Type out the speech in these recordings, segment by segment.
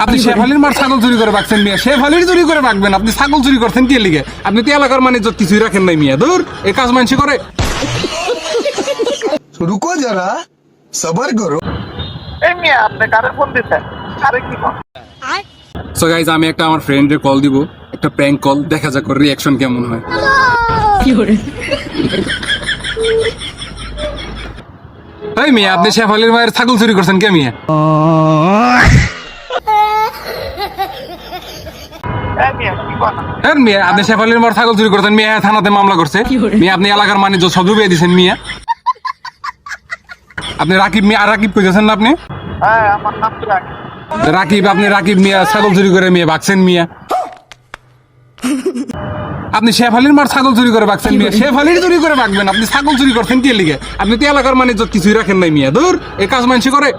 আপনি শেফালির মার ছাগল চুরি করে রাখছেন মিয়া, শেফালির চুরি করে রাখবেন, আপনি ছাগল চুরি করছেন কে লিগে? আপনি তো এলাকার মানে কিছুই রাখেন নাই মিয়া, দূর এই কাজ মানুষ করে। रुको जरा सबर करो। এই মিয়া আপনি কারে ফোন দিতেন? আরে কি কর? সো গাইজ আমি একটা আমার ফ্রেন্ডের কল দিব, একটা প্র্যাঙ্ক কল, দেখা যাক ওর রিঅ্যাকশন কেমন হয়। এই মিয়া আপনি শেফালির মায়ের ছাগল চুরি করছেন কে মিয়া? এই মিয়া কি কর? হ্যাঁ মিয়া আপনি শেফালির মার ছাগল চুরি করছেন মিয়া, থানাতে মামলা করছে মিয়া, আপনি এলাকার বাণিজ্য সব ডুবিয়ে দিয়েছেন মিয়া। আপনি রাকিব মিয়া, আর রাকিব কইতেছেন না আপনি? হ্যাঁ আমার নাম তো রাখি। রাকিব, আপনি রাকিব মিয়া ছাগল চুরি করে মিয়া ভাগছেন মিয়া। আপনি শেফালির মার ছাগল চুরি করে ভাগছেন মিয়া, শেফালির চুরি করে ভাগবেন, আপনি ছাগল চুরি করছেন কে লিগে? আপনি তো এলাকার বাণিজ্য কিছুই রাখেন নাই মিয়া, দূর এই কাজ মানুষ করে।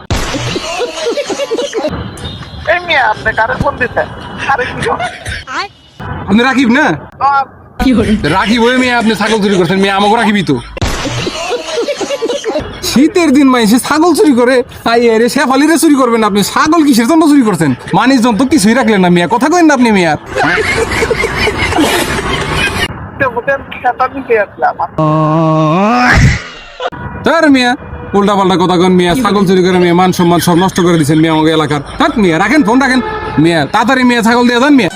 এই মিয়া আপনি কারে ফোন দিতেন? আরে কি কর? আপনি রাকিব না? আহ, রাকিব হয়ে মিয়া আপনি ছাগল চুরি করছেন মিয়া, আমাকে রাকিবই তো। শীতের দিন মাইসে ছাগল চুরি করে, তাই এরে শেফালিরে চুরি করবেন আপনি? ছাগল কিসের জন্য চুরি করছেন? মানুষজন তো কিছুই রাখলেন না মিয়া, কথা কইন না আপনি মিয়া। ওদের খেতা নিতে আসলাম। তার মিয়া উল্টা পাল্টা কথা কন মিয়া, ছাগল চুরি করে মিয়া মান সম্মান সব নষ্ট করে দিচ্ছেন মিয়া আমাকে এলাকার। থাক মিয়া, রাখেন ফোন রাখেন মিয়া, তাড়াতাড়ি মিয়া ছাগল দিয়ে দেন মিয়া।